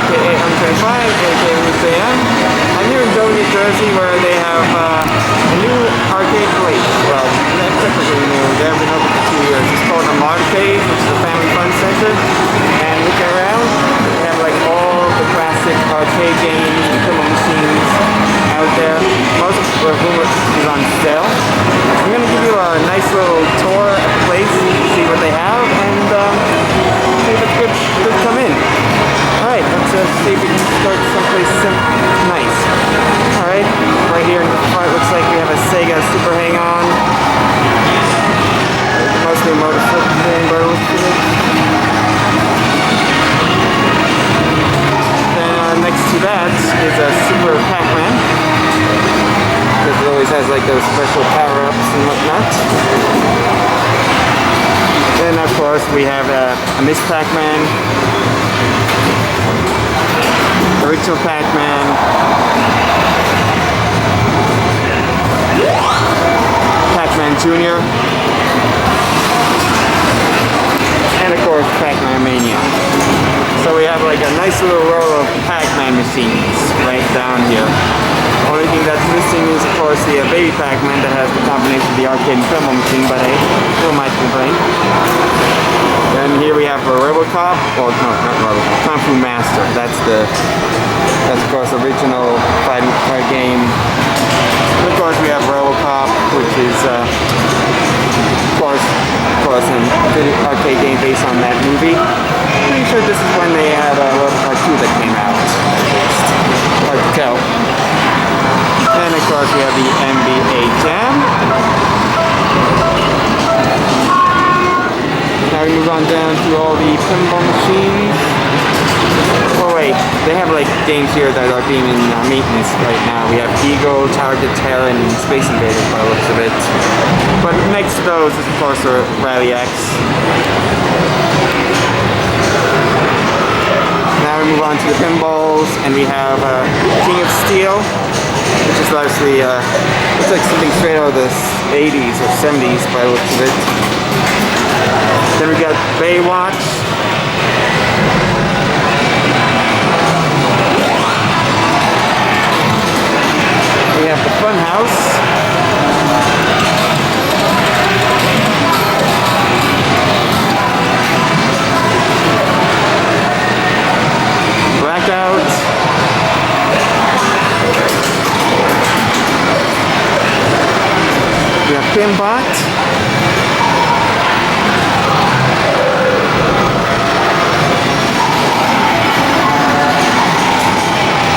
aka 125, aka Museum. I'm here in Dover, New Jersey, where they have a new arcade place. Well, not technically new, they haven't been open for 2 years. It's called the Marcade, which is a family fun center. And looking around, they have like all the classic arcade games and pinball machines out there. Most of whom is on sale. I'm going to give you a nice little tour at the place, see what they have, and see if it's good to come in. Alright, let's see if we can start someplace nice. Alright, right here in the front looks like we have a Sega Super Hang-On. Mostly motorcycle thing, but it looks good. Then next to that is a Super Pac-Man. Because it always has like those special power-ups and whatnot. Then of course we have a Miss Pac-Man, original Pac-Man, Pac-Man Jr., and of course Pac-Man Mania. So we have like a nice little row of Pac-Man machines right down here. Only thing that's missing is of course the baby Pac-Man that has the combination of the arcade and pinball machine, but hey, still might complain. Then here we have a Robocop, well no, not Robocop, Kung Fu Master. That's of course original fighting card game. And of course we have Robocop, which is of course an arcade game based on that movie. I'm pretty sure this is when they had Robocop 2 that came out. Hard to tell. And of course we have the NBA Jam. Now we move on down to all the pinball machines. Oh wait, they have like games here that are being in maintenance right now. We have Eagle, Target Terran, and Space Invaders by the looks of it. But next to those is of course the Rally X. Now we move on to the pinballs, and we have King of Steel, which is largely looks like something straight out of the 80s or 70s by the looks of it. Then we got Baywatch. We have the Funhouse. Blackout. We have Pinbot.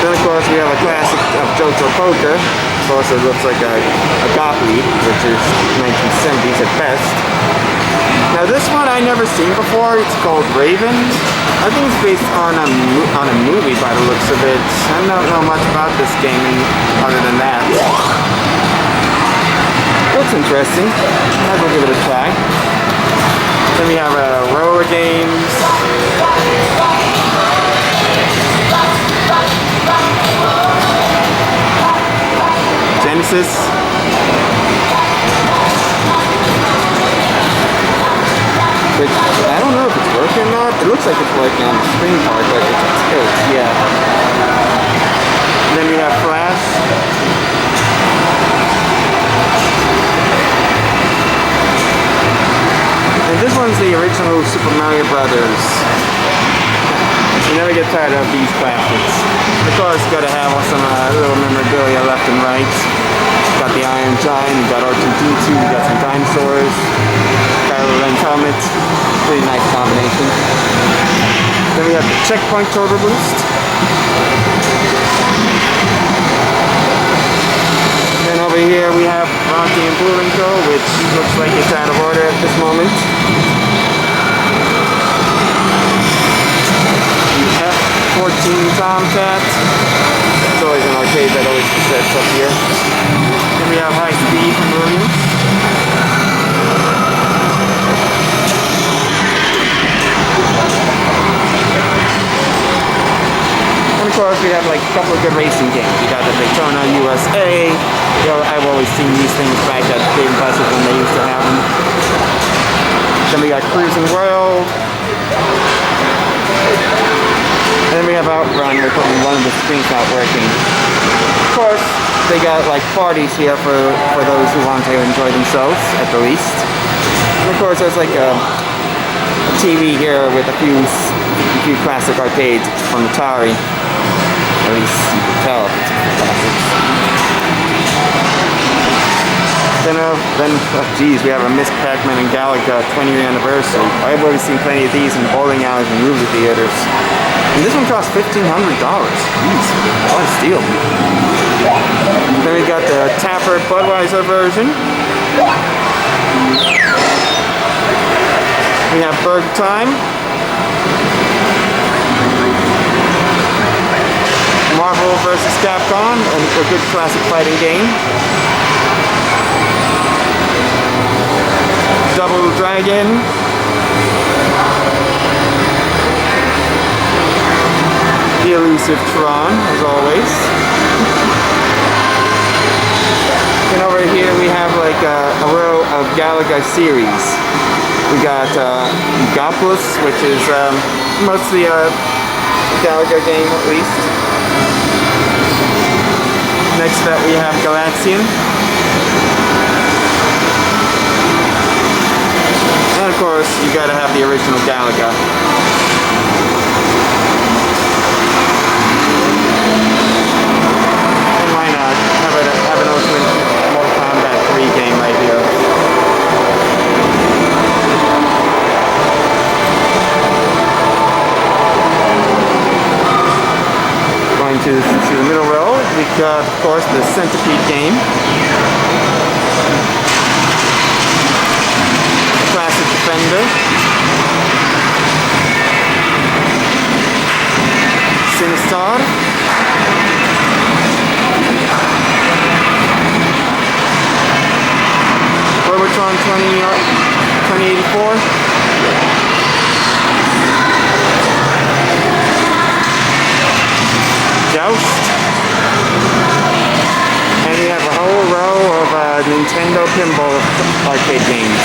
Then of course we have a classic of JoJo Poker. Of course it looks like a Gottlieb, which is 1970s at best. Now this one I never seen before. It's called Raven. I think it's based on a movie by the looks of it. I don't know much about this game other than that. Looks interesting. Might as well give it a try. Then we have roller games. Genesis. Which, I don't know if it's working or not. It looks like it's working on the screen part, but it's tilts, yeah. Then we have Flash. And this one's the original Super Mario Brothers. You never get tired of these classics. Of course, you gotta have some little memorabilia left and right. Got the Iron Giant, you got R2-D2, you got some dinosaurs, Kylo Ren's helmet. Pretty nice combination. Then we have the Checkpoint Turbo Boost. Then over here we have Rocky and Bullwinkle, which looks like it's out of order at this moment. F-14 Tomcat. It's always an arcade that always sets up here. Then we have High Speed from Williams. And of course we have like a couple of good racing games. You got the Daytona USA. You know, I've always seen these things back at Dave & Buster's when they used to have them. Then we got Cruising World. And then we have Outrun, which one of the screens not working. Of course, they got like parties here for those who want to enjoy themselves, at the least. And of course, there's like a TV here with a few classic arcades from Atari. At least you can tell if it's classics. Then oh geez, we have a Miss Pac-Man and Galaga 20-year anniversary. I've already seen plenty of these in bowling alleys and movie theaters. And this one costs $1,500. Jeez, what a steal. Then we got the Tapper Budweiser version. We have Burger Time. Marvel vs. Capcom, a good classic fighting game. Double Dragon. The elusive Tron, as always. And over here we have like a row of Galaga series. We got Goplus, which is mostly a Galaga game at least. Next up we have Galaxian. And of course, you gotta have the original Galaga. And why not? Have an Ultimate Mortal Kombat 3 game right here. Going to the middle row, we got, of course, the Centipede game. Classic Defender. Sinistar. Robotron 2084. Joust. And we have a whole row of Nintendo Pinball arcade games.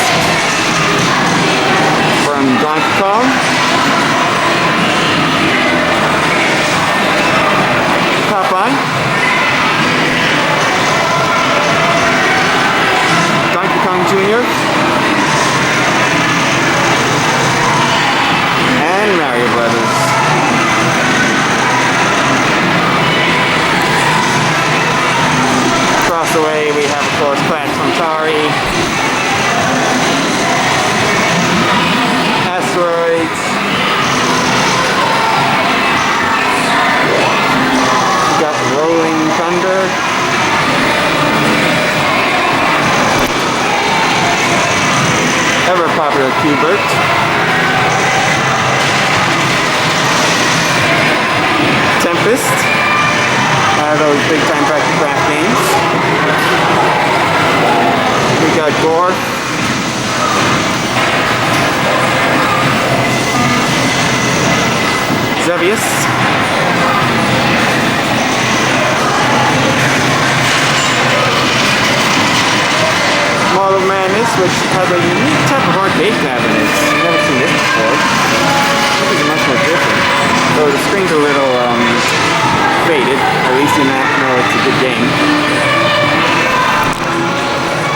From Donkey Kong, Popeye, Donkey Kong Jr., and Mario Brothers. Across the way we have, of course, Clash from Atari, Asteroids. We got Rolling Thunder. Ever popular Q*bert. Tempest. Those big time craft games. We got Gorf. Zevius. Model Madness, which has a unique type of arcade cabinet. I've never seen this before. This is much more different. Though the screen's a little faded. At least you know it's a good game.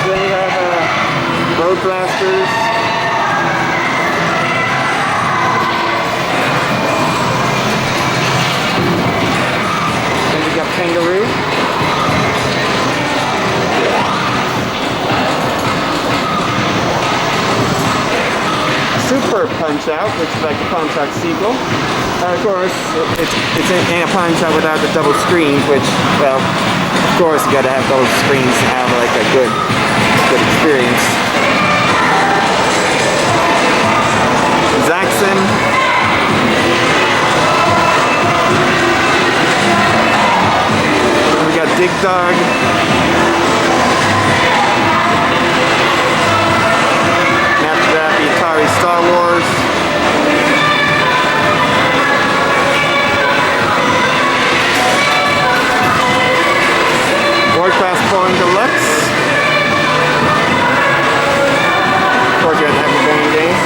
Then we have Road Blasters. Kangaroo. Super Punch-Out, which is like a Punch-Out sequel. Of course, it's in a Punch-Out without the double screens, which, well, of course you gotta have double screens to have like a good experience. Zaxxon. We got Dig Dog. And after that, the Atari Star Wars. Warcraft Fallen Deluxe. Of course, you have to have a game.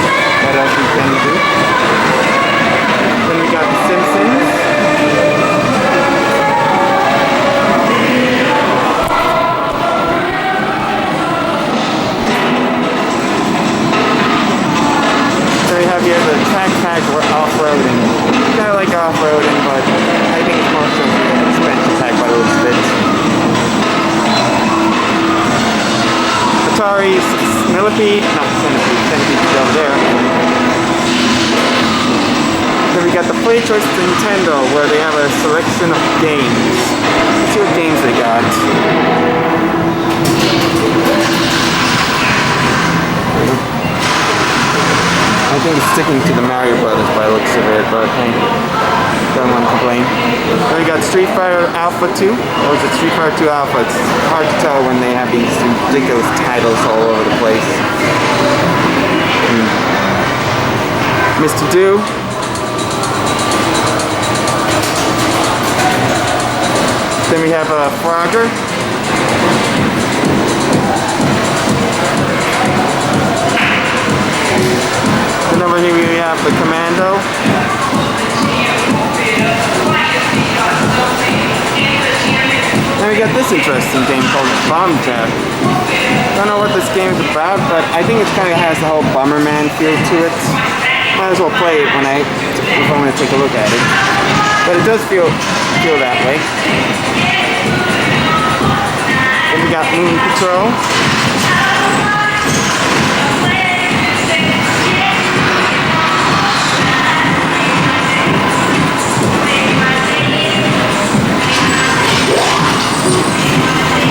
What else we can do? Then we got The Simpsons. Atari Millipede, not Centipede is over there. Then we got the Play Choice Nintendo, where they have a selection of games. Let's see what games they got. I think it's sticking to the Mario Brothers by the looks of it, but hey, don't want to complain. Then we got Street Fighter Alpha 2, or is it Street Fighter 2 Alpha? It's hard to tell when they have these ridiculous titles all over the place. Mr. Do. Then we have Frogger. Then over here we have the Commando. Then we got this interesting game called Bomb Jab. Don't know what this game is about, but I think it kind of has the whole Bomberman feel to it. Might as well play it when if I'm going to take a look at it. But it does feel that way. Then we got Moon Patrol.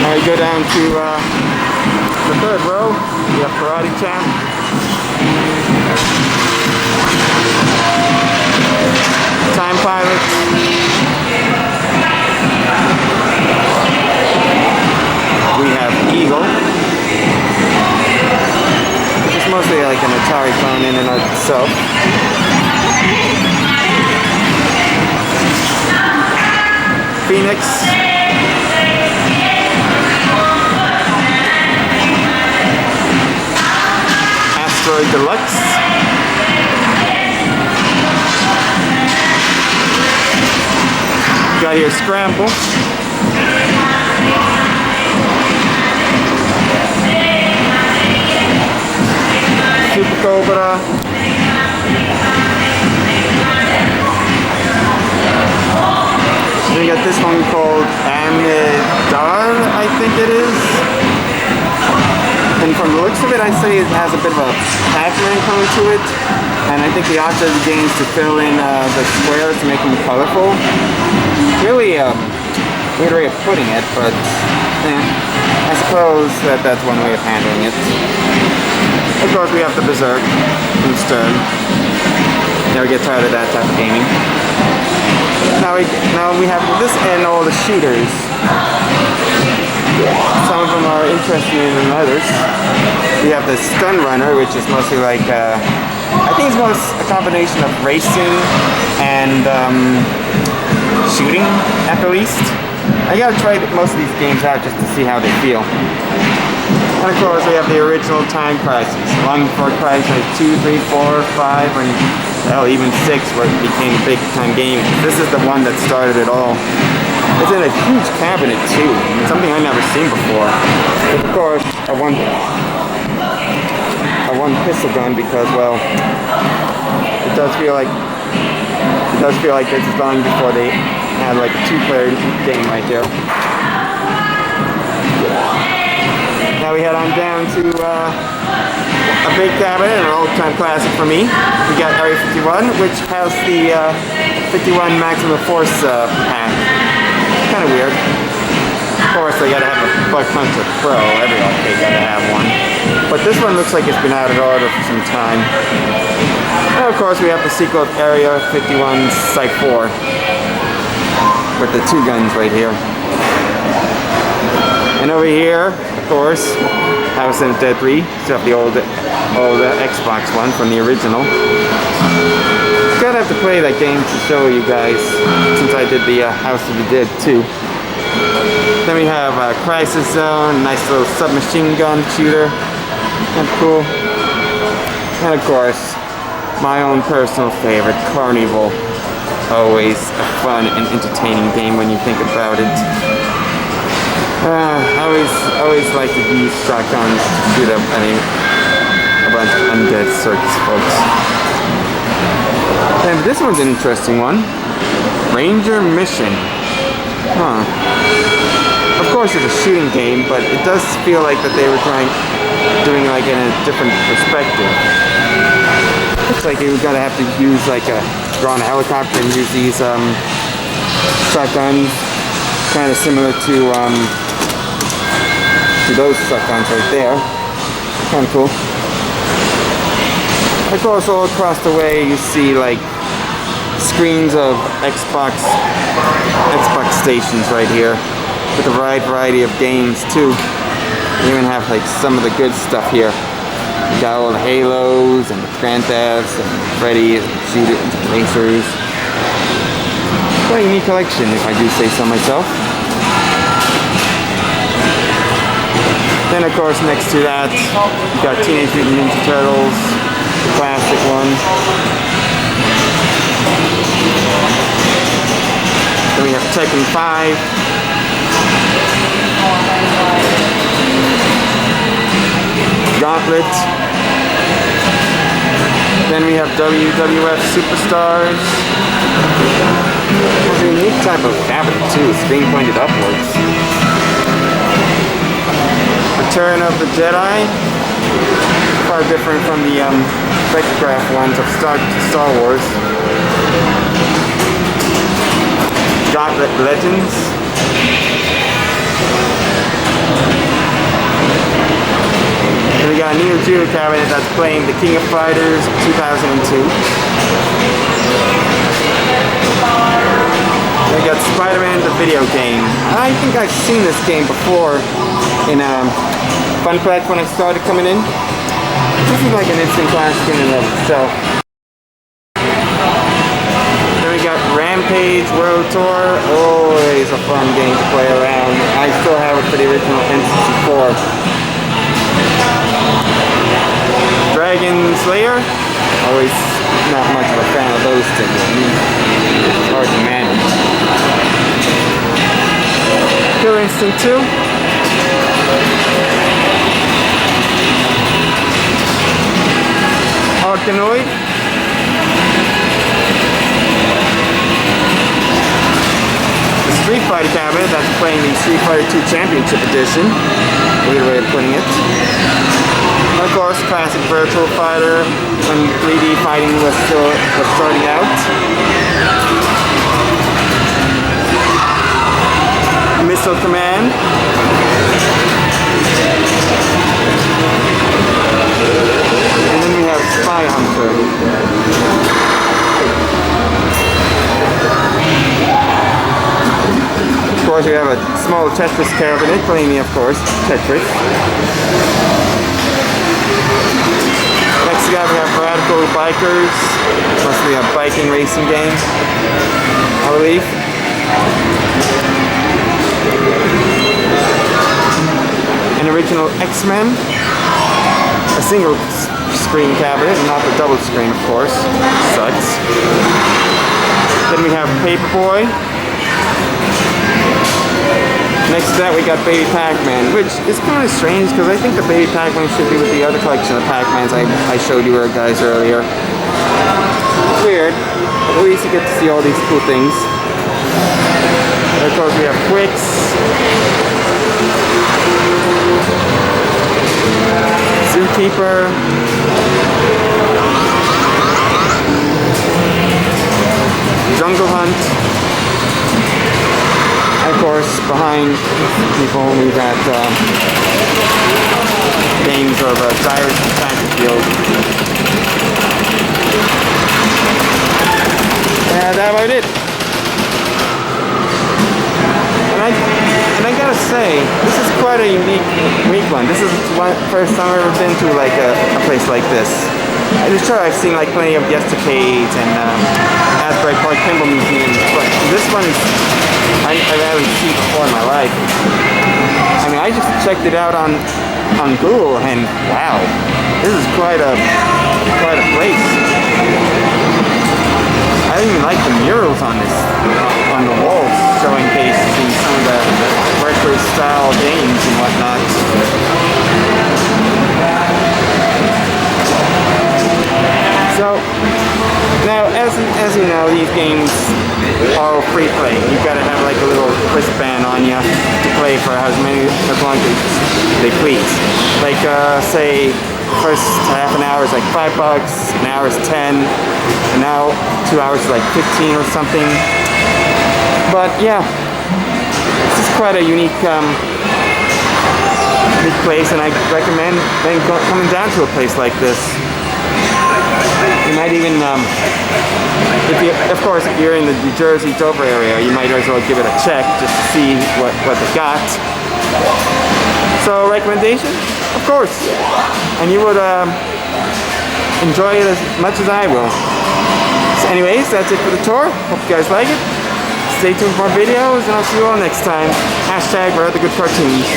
Now we go down to the third row. We have Karate Champ. Time Pilots. We have Eagle. It's mostly like an Atari clone in and of itself. Phoenix. Asteroid Deluxe. Got here Scramble. Super Cobra. Then we got this one called Amidar, I think it is. And from the looks of it, I'd say it has a bit of a Pac-Man coming to it. And I think the object of the game is to fill in the squares to make them colorful. Really weird way of putting it, but I suppose that's one way of handling it. Of course, we have the Berserk and Stern. Never get tired of that type of gaming. Now we have this and all the shooters. Some of them are interesting than others. We have the Stun Runner, which is mostly like I think it's most a combination of racing and shooting at the least. I gotta try most of these games out just to see how they feel. And of course we have the original Time Crisis, long before Crisis 2, 3, 4, 5, and hell, even 6 where it became big time gaming. This is the one that started it all. It's in a huge cabinet too, something I've never seen before. Of course, a one pistol gun because, well, it does feel like this is long before they had like a 2-player game right there. Now we head on down to a big cabinet, an old-time classic for me. We got Area 51, which has the 51 Maximum Force pack. Kind of weird. Of course, they gotta have a Bug Hunter Pro. Every arcade gotta have one. But this one looks like it's been out of order for some time. And of course, we have the sequel of Area 51 Site 4 with the 2 guns right here. And over here, of course, House of the Dead 3. Still have the old Xbox one from the original. Gotta have to play that game to show you guys, since I did the House of the Dead 2. Then we have Crisis Zone, nice little submachine gun shooter. Kind of cool. And of course, my own personal favorite, Carnival. Always a fun and entertaining game when you think about it. I always like to use shotguns to shoot up a bunch of undead circus folks. And this one's an interesting one. Ranger Mission. Of course, it's a shooting game, but it does feel like that they were doing like in a different perspective. Looks like you're gonna have to use like go on a helicopter and use these shotguns, kind of similar to those shotguns right there. Kind of cool. Of course, all across the way you see like screens of Xbox stations right here with a wide variety of games too. You even have like some of the good stuff here. You got all the Halos and the Grand Thefts and Freddy and shooters and racers. Quite a unique collection, if I do say so myself. Then of course next to that you got Teenage Mutant Ninja Turtles, the classic one. Then we have Tekken 5. Gauntlet. Then we have WWF Superstars. It's a unique type of cabinet too, it's being pointed upwards. Return of the Jedi. Far different from the spectrograph ones of Star Wars. Gauntlet Legends. And we got a Neo Geo cabinet that's playing the King of Fighters 2002. We got Spider-Man the video game. I think I've seen this game before in Funpack when I started coming in. This is like an instant classic in and of itself. Then we got Rampage World Tour. Always a fun game to play around. I still have it for the original N64. Dragon Slayer, always not much of a fan of those two. It's hard to manage. Killer Instinct 2. Arkanoid. The Street Fighter cabinet that's playing the Street Fighter 2 Championship Edition. Weird way of putting it. Of course, classic Virtual Fighter when 3D fighting was starting out. Missile Command. And then we have Spy Hunter. Of course, we have a small Tetris cabinet playing me, of course, Tetris. Next we have Radical Bikers. Must be a biking racing game, I believe. An original X-Men. A single screen cabinet, not the double screen, of course. Sucks. Then we have Paperboy. Next to that we got Baby Pac-Man, which is kind of strange because I think the Baby Pac-Man should be with the other collection of Pac-Mans I showed you guys earlier. It's weird, but at least you get to see all these cool things. And of course we have Quicks. Zookeeper. Jungle Hunt. Of course, behind people we got games of Cyrus and Battlefield. And that's about it. And I gotta say, this is quite a unique one. This is the first time I've ever been to like a place like this. I'm sure I've seen like plenty of Yestercades and Asbury Park Pinball Museums, but this one is I haven't seen before in my life. I mean, I just checked it out on Google, and wow, this is quite a place. I even like the murals on the walls, showing cases and some of the retro style games and whatnot. So now, as you know, these games all free play. You gotta have like a little wristband on you to play for as long as they please. Like say first half an hour is like $5, an hour is 10, and now 2 hours is like 15 or something. But yeah, this is quite a unique place, and I recommend then coming down to a place like this. You might even, of course, if you're in the New Jersey, Dover area, you might as well give it a check just to see what they got. So, recommendation? Of course. And you would enjoy it as much as I will. So anyways, that's it for the tour. Hope you guys like it. Stay tuned for more videos, and I'll see you all next time. #ReadTheGoodCartoons.